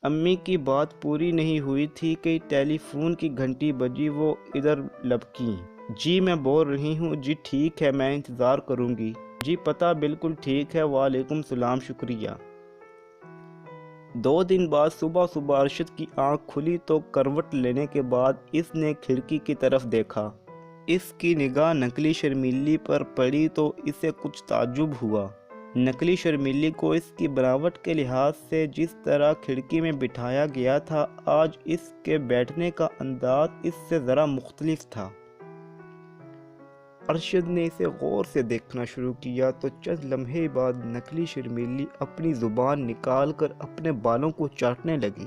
امی کی بات پوری نہیں ہوئی تھی کہ ٹیلی فون کی گھنٹی بجی۔ وہ ادھر لپکیں۔ جی میں بول رہی ہوں۔ جی ٹھیک ہے، میں انتظار کروں گی۔ جی پتہ بالکل ٹھیک ہے۔ وعلیکم السلام، شکریہ۔ 2 دن بعد صبح صبح ارشد کی آنکھ کھلی تو کروٹ لینے کے بعد اس نے کھڑکی کی طرف دیکھا۔ اس کی نگاہ نکلی شرمیلی پر پڑی تو اسے کچھ تعجب ہوا۔ نکلی شرمیلی کو اس کی بناوٹ کے لحاظ سے جس طرح کھڑکی میں بٹھایا گیا تھا، آج اس کے بیٹھنے کا انداز اس سے ذرا مختلف تھا۔ ارشد نے اسے غور سے دیکھنا شروع کیا تو چند لمحے بعد نکلی شرمیلی اپنی زبان نکال کر اپنے بالوں کو چاٹنے لگی۔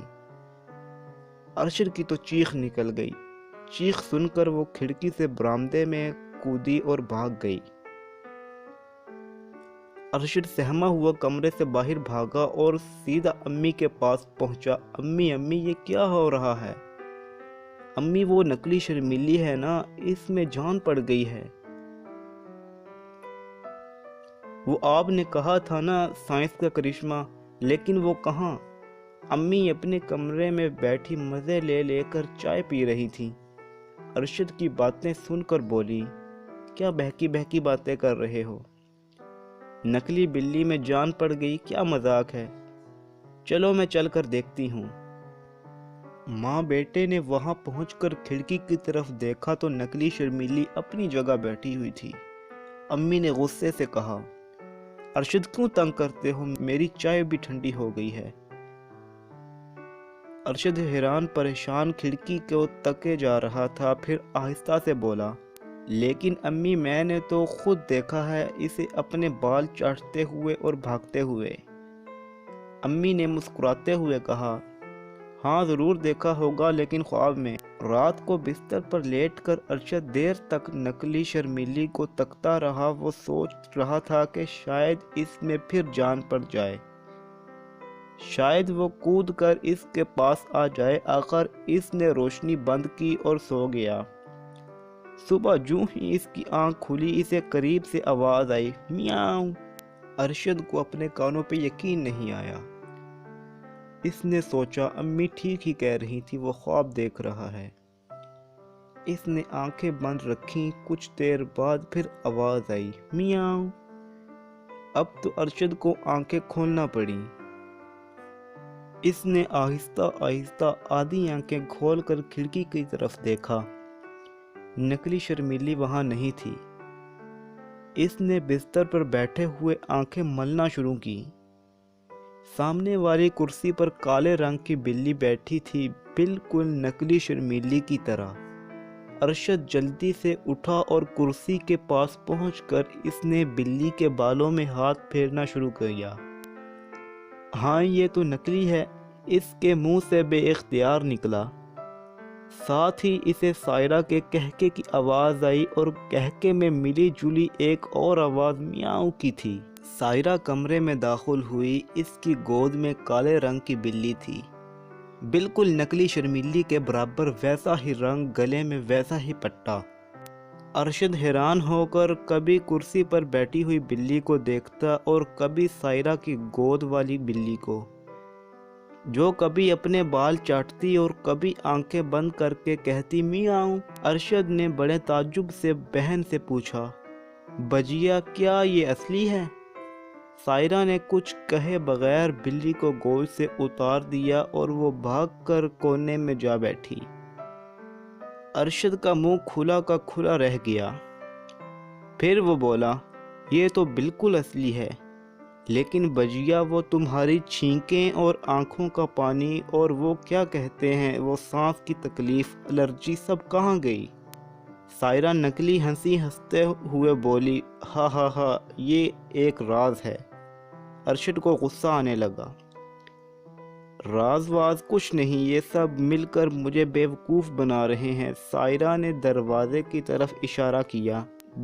ارشد کی تو چیخ نکل گئی۔ چیخ سن کر وہ کھڑکی سے برآمدے میں کودی اور بھاگ گئی۔ ارشد سہما ہوا کمرے سے باہر بھاگا اور سیدھا امی کے پاس پہنچا۔ امی امی یہ کیا ہو رہا ہے؟ امی وہ نکلی شرمیلی ہے نا، اس میں جان پڑ گئی ہے۔ وہ آپ نے کہا تھا نا سائنس کا کرشمہ، لیکن وہ کہاں؟ امی اپنے کمرے میں بیٹھی مزے لے لے کر چائے پی رہی تھی۔ ارشد کی باتیں سن کر بولی، کیا بہکی بہکی باتیں کر رہے ہو؟ نکلی بلی میں جان پڑ گئی، کیا مذاق ہے؟ چلو میں چل کر دیکھتی ہوں۔ ماں بیٹے نے وہاں پہنچ کر کھڑکی کی طرف دیکھا تو نکلی شرمیلی اپنی جگہ بیٹھی ہوئی تھی۔ امی نے غصے سے کہا، ارشد کیوں تنگ کرتے ہو؟ میری چائے بھی ٹھنڈی ہو گئی ہے۔ ارشد حیران پریشان کھڑکی کو تکے جا رہا تھا، پھر آہستہ سے بولا، لیکن امی میں نے تو خود دیکھا ہے اسے اپنے بال چاٹتے ہوئے اور بھاگتے ہوئے۔ امی نے مسکراتے ہوئے کہا، ہاں ضرور دیکھا ہوگا، لیکن خواب میں۔ رات کو بستر پر لیٹ کر ارشد دیر تک نکلی شرمیلی کو تکتا رہا۔ وہ سوچ رہا تھا کہ شاید اس میں پھر جان پڑ جائے، شاید وہ کود کر اس کے پاس آ جائے۔ آخر اس نے روشنی بند کی اور سو گیا۔ صبح جوں ہی اس کی آنکھ کھلی، اسے قریب سے آواز آئی، میاؤں۔ ارشد کو اپنے کانوں پہ یقین نہیں آیا۔ اس نے سوچا امی ٹھیک ہی کہہ رہی تھی، وہ خواب دیکھ رہا ہے۔ اس نے آنکھیں بند رکھیں۔ کچھ دیر بعد پھر آواز آئی، میاؤں۔ اب تو ارشد کو آنکھیں کھولنا پڑیں۔ اس نے آہستہ آہستہ آدھی آنکھیں کھول کر کھڑکی کی طرف دیکھا۔ نکلی شرمیلی وہاں نہیں تھی۔ اس نے بستر پر بیٹھے ہوئے آنکھیں ملنا شروع کی۔ سامنے والی کرسی پر کالے رنگ کی بلی بیٹھی تھی، بالکل نکلی شرمیلی کی طرح۔ ارشد جلدی سے اٹھا اور کرسی کے پاس پہنچ کر اس نے بلی کے بالوں میں ہاتھ پھیرنا شروع کیا۔ ہاں یہ تو نکلی ہے، اس کے منہ سے بے اختیار نکلا۔ ساتھ ہی اسے سائرہ کے کہکے کی آواز آئی اور کہکے میں ملی جلی ایک اور آواز میاؤں کی تھی۔ سائرہ کمرے میں داخل ہوئی۔ اس کی گود میں کالے رنگ کی بلی تھی، بالکل نکلی شرمیلی کے برابر، ویسا ہی رنگ، گلے میں ویسا ہی پٹا۔ ارشد حیران ہو کر کبھی کرسی پر بیٹھی ہوئی بلی کو دیکھتا اور کبھی سائرہ کی گود والی بلی کو، جو کبھی اپنے بال چاٹتی اور کبھی آنکھیں بند کر کے کہتی میاؤں۔ ارشد نے بڑے تعجب سے بہن سے پوچھا، بجیا کیا یہ اصلی ہے؟ سائرہ نے کچھ کہے بغیر بلی کو گود سے اتار دیا اور وہ بھاگ کر کونے میں جا بیٹھی۔ ارشد کا منہ کھلا کا کھلا رہ گیا۔ پھر وہ بولا، یہ تو بالکل اصلی ہے، لیکن بجیا وہ تمہاری چھینکیں اور آنکھوں کا پانی اور وہ کیا کہتے ہیں وہ سانس کی تکلیف، الرجی سب کہاں گئی؟ سائرہ نکلی ہنسی ہنستے ہوئے بولی، ہاں ہاں ہاں یہ ایک راز ہے۔ ارشد کو غصہ آنے لگا۔ راز واز کچھ نہیں، یہ سب مل کر مجھے بیوقوف بنا رہے ہیں۔ سائرہ نے دروازے کی طرف اشارہ کیا۔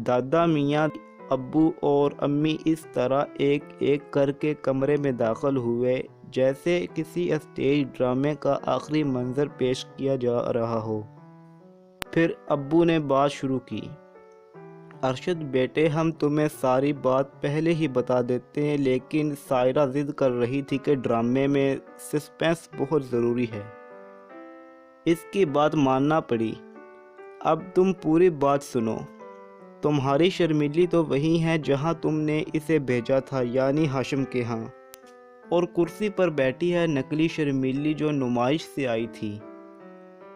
دادا میاں، ابو اور امی اس طرح ایک ایک کر کے کمرے میں داخل ہوئے جیسے کسی اسٹیج ڈرامے کا آخری منظر پیش کیا جا رہا ہو۔ پھر ابو نے بات شروع کی، ارشد بیٹے ہم تمہیں ساری بات پہلے ہی بتا دیتے ہیں، لیکن سائرہ ضد کر رہی تھی کہ ڈرامے میں سسپینس بہت ضروری ہے۔ اس کی بات ماننا پڑی۔ اب تم پوری بات سنو۔ تمہاری شرمیلی تو وہی ہے جہاں تم نے اسے بھیجا تھا، یعنی ہاشم کے ہاں، اور کرسی پر بیٹھی ہے نقلی شرمیلی جو نمائش سے آئی تھی،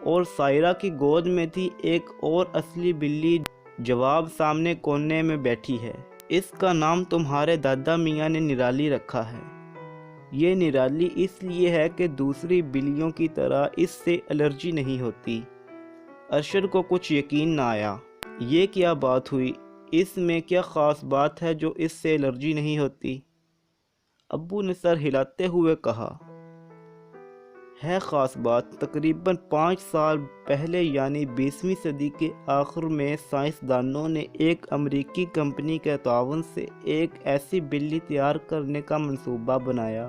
اور سائرہ کی گود میں تھی ایک اور اصلی بلی، جواب سامنے کونے میں بیٹھی ہے۔ اس کا نام تمہارے دادا میاں نے نرالی رکھا ہے۔ یہ نرالی اس لیے ہے کہ دوسری بلیوں کی طرح اس سے الرجی نہیں ہوتی۔ ارشد کو کچھ یقین نہ آیا۔ یہ کیا بات ہوئی؟ اس میں کیا خاص بات ہے جو اس سے الرجی نہیں ہوتی؟ ابو نے سر ہلاتے ہوئے کہا، ہے خاص بات۔ تقریباً 5 سال پہلے یعنی 20ویں صدی کے آخر میں سائنسدانوں نے ایک امریکی کمپنی کے تعاون سے ایک ایسی بلی تیار کرنے کا منصوبہ بنایا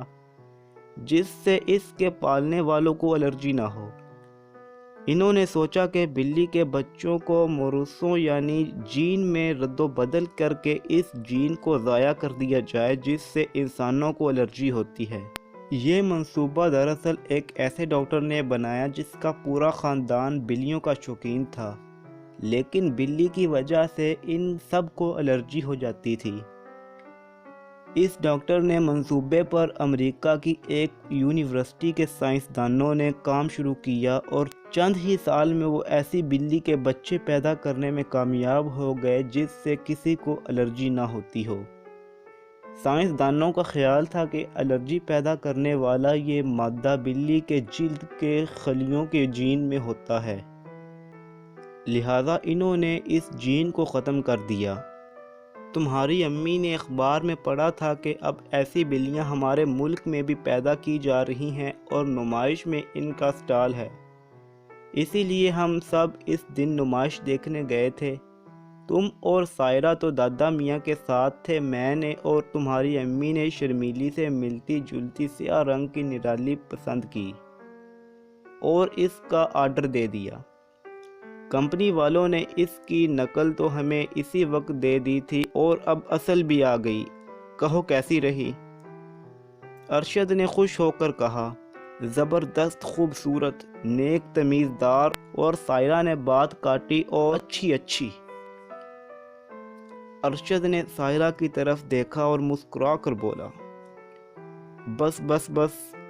جس سے اس کے پالنے والوں کو الرجی نہ ہو۔ انہوں نے سوچا کہ بلی کے بچوں کو موروثوں یعنی جین میں رد و بدل کر کے اس جین کو ضائع کر دیا جائے جس سے انسانوں کو الرجی ہوتی ہے۔ یہ منصوبہ دراصل ایک ایسے ڈاکٹر نے بنایا جس کا پورا خاندان بلیوں کا شوقین تھا، لیکن بلی کی وجہ سے ان سب کو الرجی ہو جاتی تھی۔ اس ڈاکٹر نے منصوبے پر امریکہ کی ایک یونیورسٹی کے سائنسدانوں نے کام شروع کیا اور چند ہی سال میں وہ ایسی بلی کے بچے پیدا کرنے میں کامیاب ہو گئے جس سے کسی کو الرجی نہ ہوتی ہو۔ سائنسدانوں کا خیال تھا کہ الرجی پیدا کرنے والا یہ مادہ بلی کے جلد کے خلیوں کے جین میں ہوتا ہے، لہذا انہوں نے اس جین کو ختم کر دیا۔ تمہاری امی نے اخبار میں پڑھا تھا کہ اب ایسی بلیاں ہمارے ملک میں بھی پیدا کی جا رہی ہیں اور نمائش میں ان کا سٹال ہے، اسی لیے ہم سب اس دن نمائش دیکھنے گئے تھے۔ تم اور سائرہ تو دادا میاں کے ساتھ تھے، میں نے اور تمہاری امی نے شرمیلی سے ملتی جلتی سیاہ رنگ کی نرالی پسند کی اور اس کا آرڈر دے دیا۔ کمپنی والوں نے اس کی نقل تو ہمیں اسی وقت دے دی تھی اور اب اصل بھی آ گئی، کہو کیسی رہی؟ ارشد نے خوش ہو کر کہا، زبردست، خوبصورت، نیک، تمیزدار، اور سائرہ نے بات کاٹی، اور اچھی۔ ارشد نے سائرہ کی طرف دیکھا اور مسکرا کر بولا، بس،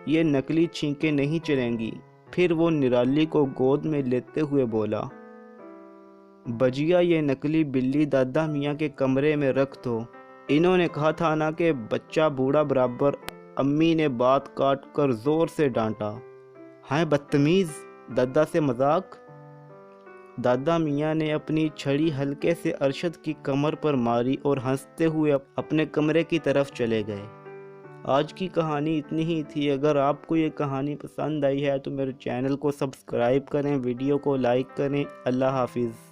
یہ نقلی چھینکیں نہیں چلیں گی۔ پھر وہ نرالی کو گود میں لیتے ہوئے بولا، بجیا یہ نقلی بلی دادا میاں کے کمرے میں رکھ دو، انہوں نے کہا تھا نا کہ بچہ بوڑھا برابر۔ امی نے بات کاٹ کر زور سے ڈانٹا، ہائے بدتمیز، دادا سے مذاق؟ دادا میاں نے اپنی چھڑی ہلکے سے ارشد کی کمر پر ماری اور ہنستے ہوئے اپنے کمرے کی طرف چلے گئے۔ آج کی کہانی اتنی ہی تھی۔ اگر آپ کو یہ کہانی پسند آئی ہے تو میرے چینل کو سبسکرائب کریں، ویڈیو کو لائک کریں۔ اللہ حافظ۔